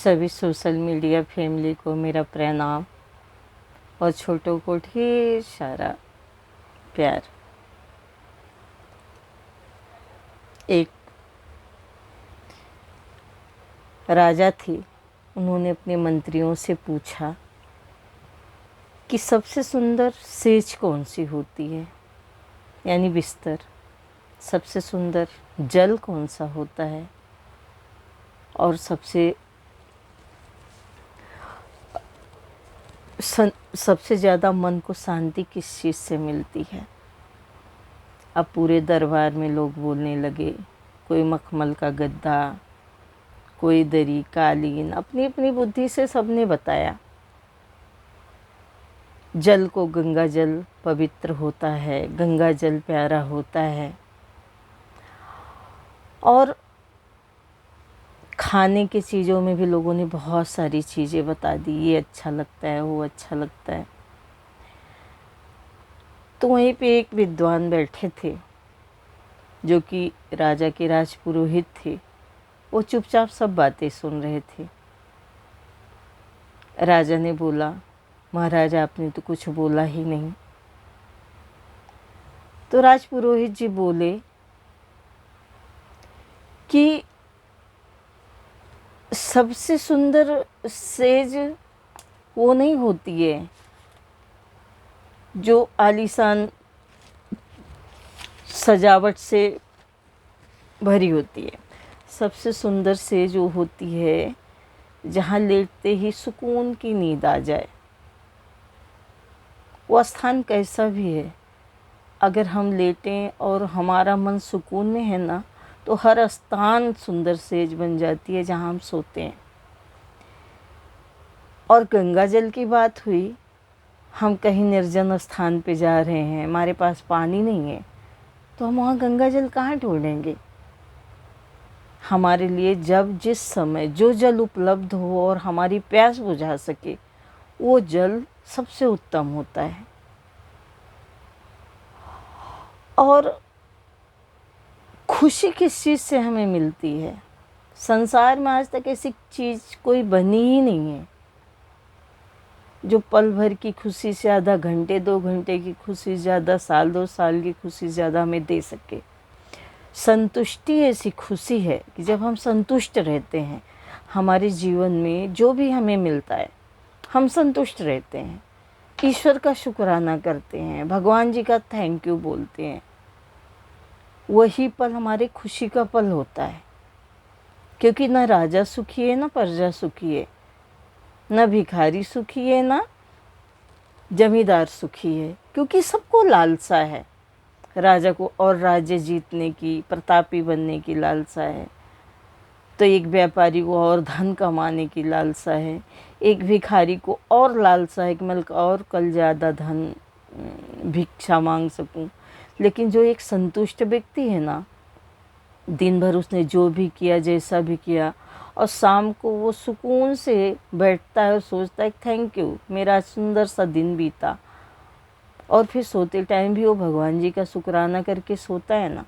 सभी social media family को मेरा प्रणाम और छोटों को ढेर सारा प्यार। एक राजा थे, उन्होंने अपने मंत्रियों से पूछा कि सबसे सुंदर सेज कौन सी होती है, यानी बिस्तर। सबसे सुंदर जल कौन सा होता है और सबसे ज़्यादा मन को शांति किस चीज़ से मिलती है। अब पूरे दरबार में लोग बोलने लगे, कोई मखमल का गद्दा, कोई दरी, कालीन, अपनी अपनी बुद्धि से सबने बताया। जल को गंगा जल पवित्र होता है, गंगा जल प्यारा होता है। और खाने की चीज़ों में भी लोगों ने बहुत सारी चीज़ें बता दी, ये अच्छा लगता है, वो अच्छा लगता है। तो वहीं पे एक विद्वान बैठे थे जो कि राजा के राजपुरोहित थे। वो चुपचाप सब बातें सुन रहे थे। राजा ने बोला, महाराज आपने तो कुछ बोला ही नहीं। तो राजपुरोहित जी बोले कि सबसे सुंदर सेज वो नहीं होती है जो आलीशान सजावट से भरी होती है। सबसे सुंदर सेज वो होती है जहाँ लेटते ही सुकून की नींद आ जाए। वो स्थान कैसा भी है, अगर हम लेटें और हमारा मन सुकून में है ना, तो हर स्थान सुंदर सेज बन जाती है जहाँ हम सोते हैं। और गंगा जल की बात हुई, हम कहीं निर्जन स्थान पे जा रहे हैं, हमारे पास पानी नहीं है, तो हम वहाँ गंगा जल कहाँ ढूंढेंगे। हमारे लिए जब जिस समय जो जल उपलब्ध हो और हमारी प्यास बुझा सके, वो जल सबसे उत्तम होता है। और खुशी किस चीज़ से हमें मिलती है? संसार में आज तक ऐसी चीज़ कोई बनी ही नहीं है जो पल भर की खुशी से ज़्यादा, घंटे दो घंटे की खुशी ज़्यादा, साल दो साल की खुशी ज़्यादा हमें दे सके। संतुष्टि ऐसी खुशी है कि जब हम संतुष्ट रहते हैं, हमारे जीवन में जो भी हमें मिलता है हम संतुष्ट रहते हैं, ईश्वर का शुक्राना करते हैं, भगवान जी का थैंक यू बोलते हैं। वही पल हमारे खुशी का पल होता है, क्योंकि न राजा सुखी है न प्रजा सुखी है, न भिखारी सुखी है न जमींदार सुखी है, क्योंकि सबको लालसा है। राजा को और राज्य जीतने की, प्रतापी बनने की लालसा है, तो एक व्यापारी को और धन कमाने की लालसा है, एक भिखारी को और लालसा है कि मैं और कल ज़्यादा धन भिक्षा मांग सकूं। लेकिन जो एक संतुष्ट व्यक्ति है ना, दिन भर उसने जो भी किया, जैसा भी किया, और शाम को वो सुकून से बैठता है और सोचता है थैंक यू, मेरा सुंदर सा दिन बीता। और फिर सोते टाइम भी वो भगवान जी का शुक्राना करके सोता है ना,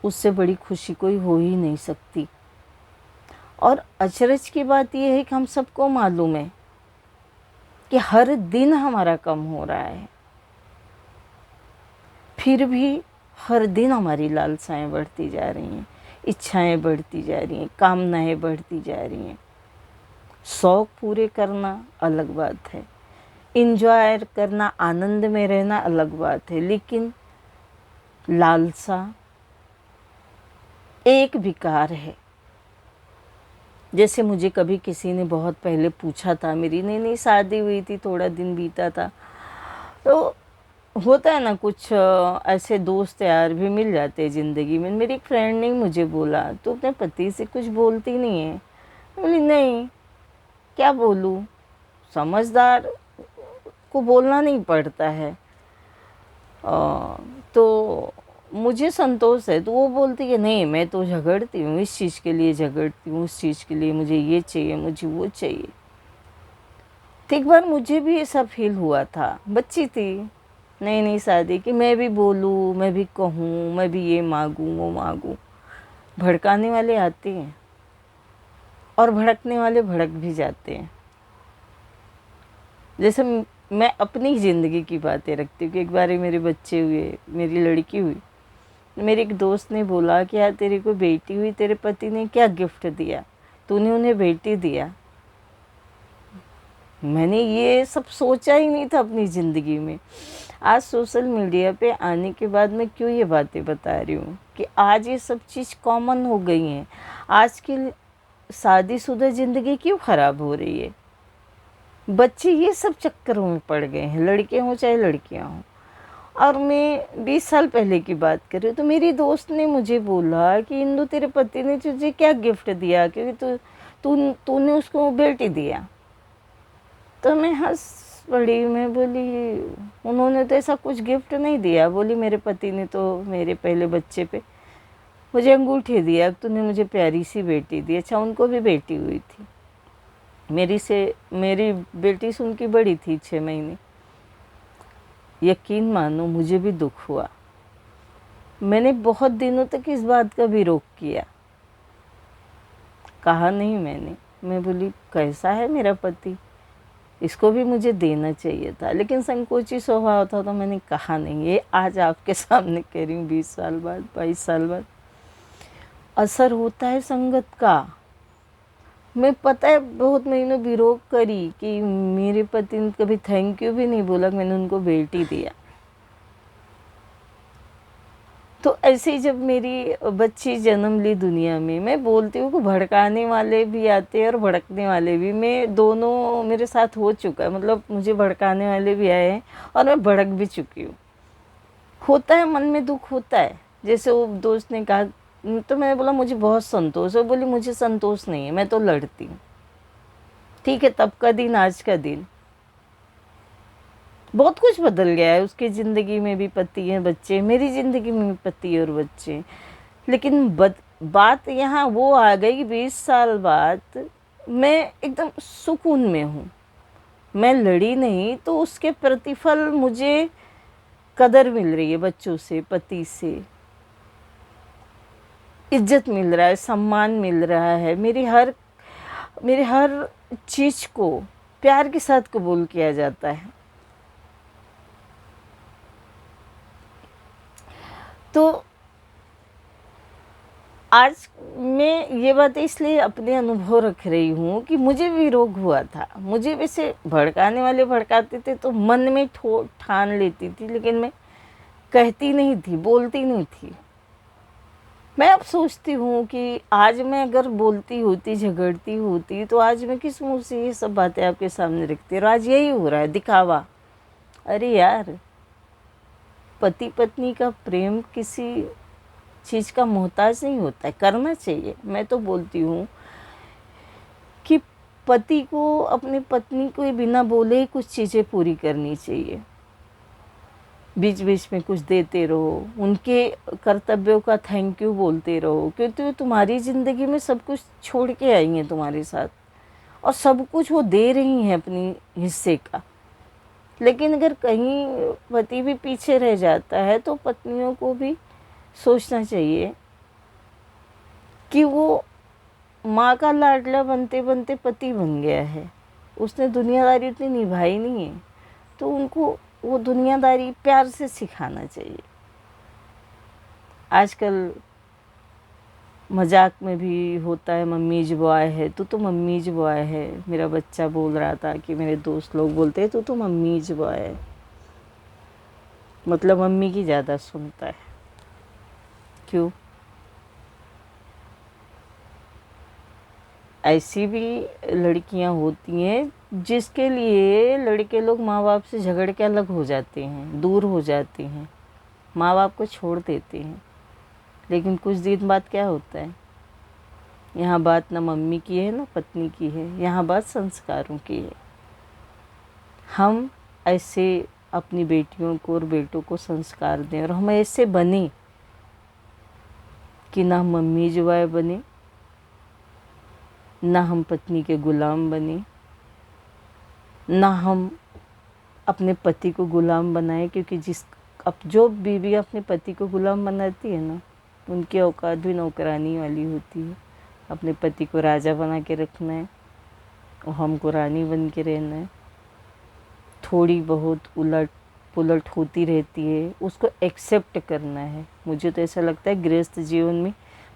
उससे बड़ी खुशी कोई हो ही नहीं सकती। और अचरज की बात यह है कि हम सबको मालूम है कि हर दिन हमारा कम हो रहा है, फिर भी हर दिन हमारी लालसाएं बढ़ती जा रही हैं, इच्छाएं बढ़ती जा रही हैं, कामनाएं बढ़ती जा रही हैं। शौक पूरे करना अलग बात है, इंजॉय करना, आनंद में रहना अलग बात है, लेकिन लालसा एक विकार है। जैसे मुझे कभी किसी ने बहुत पहले पूछा था, मेरी नई नई शादी हुई थी, थोड़ा दिन बीता था, तो होता है ना कुछ ऐसे दोस्त यार भी मिल जाते हैं ज़िंदगी में। मेरी एक फ्रेंड ने मुझे बोला, तो अपने पति से कुछ बोलती नहीं है? बोली नहीं, क्या बोलूँ, समझदार को बोलना नहीं पड़ता है। तो मुझे संतोष है। तो वो बोलती है नहीं, मैं तो झगड़ती हूँ, इस चीज़ के लिए झगड़ती हूँ, उस चीज़ के लिए, मुझे ये चाहिए, मुझे वो चाहिए। तो एक बार मुझे भी ऐसा फील हुआ था, बच्ची थी, नई नई शादी की, मैं भी बोलूँ, मैं भी कहूँ, मैं भी ये मांगूँ वो मांगूँ। भड़काने वाले आते हैं, और भड़कने वाले भड़क भी जाते हैं। जैसे मैं अपनी ज़िंदगी की बातें रखती हूँ कि एक बार मेरे बच्चे हुए, मेरी लड़की हुई, मेरे एक दोस्त ने बोला कि यार तेरी कोई बेटी हुई, तेरे पति ने क्या गिफ्ट दिया, तूने उन्हें बेटी दिया। मैंने ये सब सोचा ही नहीं था अपनी ज़िंदगी में। आज सोशल मीडिया पे आने के बाद मैं क्यों ये बातें बता रही हूँ कि आज ये सब चीज़ कॉमन हो गई हैं। आज की शादीशुदा ज़िंदगी क्यों ख़राब हो रही है? बच्चे ये सब चक्करों में पड़ गए हैं, लड़के हों चाहे लड़कियां हों। और मैं 20 साल पहले की बात कर रही हूँ, तो मेरी दोस्त ने मुझे बोला कि इंदु तेरे पति ने तुझे क्या गिफ्ट दिया, क्योंकि तूने उसको बेटी दिया। तो मैं हंस पड़ी, मैं बोली उन्होंने तो ऐसा कुछ गिफ्ट नहीं दिया। बोली मेरे पति ने तो मेरे पहले बच्चे पे मुझे अंगूठी दिया, तूने मुझे प्यारी सी बेटी दी। अच्छा, उनको भी बेटी हुई थी, मेरी बेटी से उनकी बड़ी थी 6 महीने। यकीन मानो मुझे भी दुख हुआ। मैंने बहुत दिनों तक इस बात का विरोध किया, कहा नहीं मैंने। मैं बोली कैसा है मेरा पति, इसको भी मुझे देना चाहिए था, लेकिन संकोची स्वभाव था तो मैंने कहा नहीं। ये आज आपके सामने कह रही हूँ 20 साल बाद, 22 साल बाद। असर होता है संगत का। मैं पता है बहुत महीनों विरोध करी कि मेरे पति ने कभी थैंक यू भी नहीं बोला, मैंने उनको बेटी दिया। तो ऐसे ही जब मेरी बच्ची जन्म ली दुनिया में, मैं बोलती हूँ कि भड़काने वाले भी आते हैं और भड़कने वाले भी। मैं दोनों मेरे साथ हो चुका है, मतलब मुझे भड़काने वाले भी आए हैं और मैं भड़क भी चुकी हूँ। होता है, मन में दुख होता है। जैसे वो दोस्त ने कहा, तो मैंने बोला मुझे बहुत संतोष है। बोली मुझे संतोष नहीं है, मैं तो लड़ती हूँ। ठीक है, तब का दिन आज का दिन बहुत कुछ बदल गया है। उसकी ज़िंदगी में भी पति है, बच्चे, मेरी ज़िंदगी में भी पति और बच्चे। लेकिन बात यहाँ वो आ गई 20 साल बाद मैं एकदम सुकून में हूँ। मैं लड़ी नहीं तो उसके प्रतिफल मुझे कदर मिल रही है, बच्चों से, पति से इज्जत मिल रहा है, सम्मान मिल रहा है। मेरी हर चीज़ को प्यार के साथ कबूल किया जाता है। तो आज मैं ये बात इसलिए अपने अनुभव रख रही हूँ कि मुझे भी रोग हुआ था। मुझे वैसे भड़काने वाले भड़काते थे तो मन में ठान लेती थी, लेकिन मैं कहती नहीं थी, बोलती नहीं थी। मैं अब सोचती हूँ कि आज मैं अगर बोलती होती, झगड़ती होती, तो आज मैं किस मुँह से ये सब बातें आपके सामने रखती। और आज यही हो रहा है, दिखावा। अरे यार, पति पत्नी का प्रेम किसी चीज़ का मोहताज नहीं होता है, करना चाहिए। मैं तो बोलती हूँ कि पति को अपनी पत्नी को बिना बोले ही कुछ चीज़ें पूरी करनी चाहिए। बीच बीच में कुछ देते रहो, उनके कर्तव्यों का थैंक यू बोलते रहो, क्योंकि तुम्हारी ज़िंदगी में सब कुछ छोड़ के आई हैं तुम्हारे साथ, और सब कुछ वो दे रही हैं अपनी हिस्से का। लेकिन अगर कहीं पति भी पीछे रह जाता है तो पत्नियों को भी सोचना चाहिए कि वो माँ का लाडला बनते बनते पति बन गया है, उसने दुनियादारी उतनी निभाई नहीं है, तो उनको वो दुनियादारी प्यार से सिखाना चाहिए। आजकल मजाक में भी होता है, मम्मीज बॉय है, तू तो मम्मीज बॉय है। मेरा बच्चा बोल रहा था कि मेरे दोस्त लोग बोलते हैं तू तो मम्मीज बॉय है, मतलब मम्मी की ज़्यादा सुनता है। क्यों? ऐसी भी लड़कियां होती हैं जिसके लिए लड़के लोग माँ बाप से झगड़ के अलग हो जाते हैं, दूर हो जाते हैं, माँ बाप को छोड़ देते हैं। लेकिन कुछ दिन बाद क्या होता है, यहाँ बात ना मम्मी की है ना पत्नी की है, यहाँ बात संस्कारों की है। हम ऐसे अपनी बेटियों को और बेटों को संस्कार दें, और हम ऐसे बने कि ना मम्मी जुबाए बने, ना हम पत्नी के गुलाम बने, ना हम अपने पति को गुलाम बनाए। क्योंकि अब जो बीवी अपने पति को गुलाम बनाती है ना, उनकी औकात भी नौकरानी वाली होती है। अपने पति को राजा बना के रखना है और हमको रानी बन के रहना है। थोड़ी बहुत उलट पुलट होती रहती है, उसको एक्सेप्ट करना है। मुझे तो ऐसा लगता है गृहस्थ जीवन में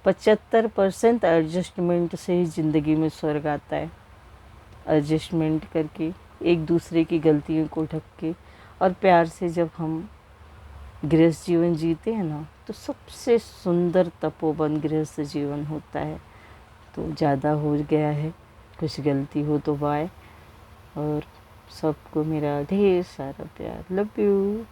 75% एडजस्टमेंट से ही ज़िंदगी में स्वर्ग आता है। एडजस्टमेंट करके एक दूसरे की गलतियों को ढक के और प्यार से जब हम गृहस्थ जीवन जीते हैं ना, तो सबसे सुंदर तपोवन गृहस्थ जीवन होता है। तो ज़्यादा हो गया है, कुछ गलती हो तो बाय। और सबको मेरा ढेर सारा प्यार। Love you.